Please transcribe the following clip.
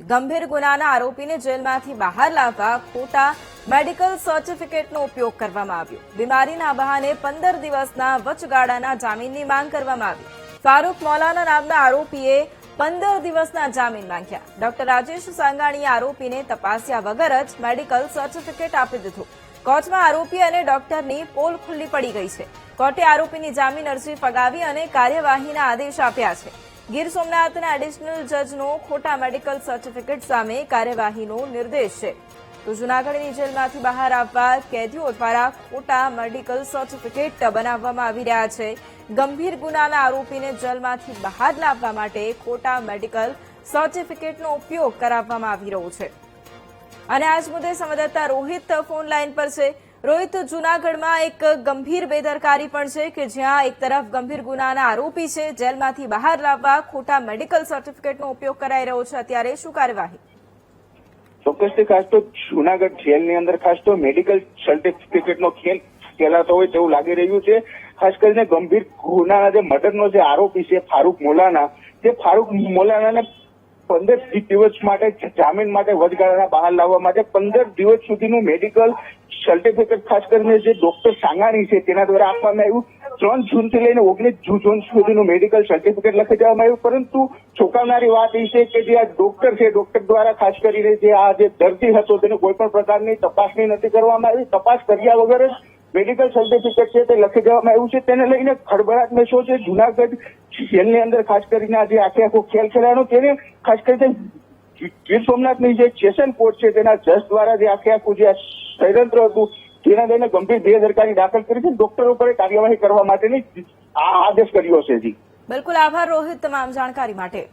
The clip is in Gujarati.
ગંભીર ગુનાના આરોપીને જેલમાંથી બહાર લાવવા ખોટા મેડિકલ સર્ટિફિકેટનો ઉપયોગ કરવામાં આવ્યો। બીમારીના બહાને 15 દિવસના વચગાળાના જામીનની માંગ કરવામાં આવી। ફારૂક મૌલાના નામના આરોપીએ 15 દિવસના જામીન માંગ્યા। ડોક્ટર રાજેશ સાંગાણીએ આરોપીને તપાસ્યા વગર જ મેડિકલ સર્ટિફિકેટ આપી દીધું। કોર્ટમાં આરોપી અને ડોક્ટરની પોલ ખુલ્લી પડી ગઈ છે। કોર્ટે આરોપીની જામીન અરજી ફગાવી અને કાર્યવાહીના આદેશ આપ્યા છે। ગીર સોમનાથના એડિશનલ જજનો ખોટા મેડિકલ સર્ટિફિકેટ સામે કાર્યવાહીનો નિર્દેશ છે। તો જૂનાગઢની જેલમાંથી બહાર આવવા કેદીઓ દ્વારા ખોટા મેડિકલ સર્ટિફિકેટ બનાવવામાં આવી રહ્યા છે। ગંભીર ગુનાના આરોપીને જેલમાંથી બહાર લાવવા માટે ખોટા મેડિકલ સર્ટિફિકેટનો ઉપયોગ કરાવવામાં આવી રહ્યો છે। અને આજ મુદ્દે સંવાદદાતા રોહિત ફોન લાઈન પર છે। રોહિત, જૂનાગઢમાં એક ગંભીર બેદરકારી પણ છે કે જ્યાં એક તરફ ગંભીર ગુનાના આરોપી છે, જેલમાંથી બહાર લાવવા ખોટા મેડિકલ સર્ટિફિકેટનો ઉપયોગ કરાઈ રહ્યો છે। અત્યારે શું કાર્યવાહી? ચોક્કસથી ખાસ તો જૂનાગઢ જેલની અંદર ખાસ તો મેડિકલ સર્ટિફિકેટનો ખેલ ખેલાતો હોય તેવું લાગી રહ્યું છે। ખાસ કરીને ગંભીર ગુનાના જે મર્ડરનો જે આરોપી છે ફારૂક મૌલાના, તે ફારૂક મૌલાનાને 15 દિવસ માટે જામીન માટે વચગાળાના બહાર લાવવા માટે 15 દિવસ સુધીનું મેડિકલ સર્ટિફિકેટ ખાસ કરીને જે ડોક્ટર સાંગાણી છે તેના દ્વારા આપવામાં આવ્યું। 3 જૂનથી લઈને 19 જૂન સુધીનું મેડિકલ સર્ટિફિકેટ લખી દેવામાં આવ્યું। પરંતુ ચોંકાવનારી વાત એ છે કે જે આ ડોક્ટર છે, ડોક્ટર દ્વારા ખાસ કરીને જે આ જે દર્દી હતો તેને કોઈ પણ પ્રકારની તપાસણી નથી કરવામાં આવી। તપાસ કર્યા વગર જ મેડિકલ સર્ટિફિકેટ છે તે લખી દેવામાં આવ્યું છે। તેને લઈને ખળભળાટ મેચો છે જૂનાગઢ જેલની અંદર। ખાસ કરીને આજે આખો ખેલ ખેલાનો તેને ખાસ કરીને ગીર સોમનાથની જે સેશન કોર્ટ છે તેના જજ દ્વારા જે આખું જે ષડયંત્ર હતું તેના લઈને ગંભીર બેદરકારી દાખલ કરી છે। ડોક્ટરો પર કાર્યવાહી કરવા માટેની આ આદેશ કર્યો છે। જી બિલકુલ, આભાર રોહિત તમામ જાણકારી માટે।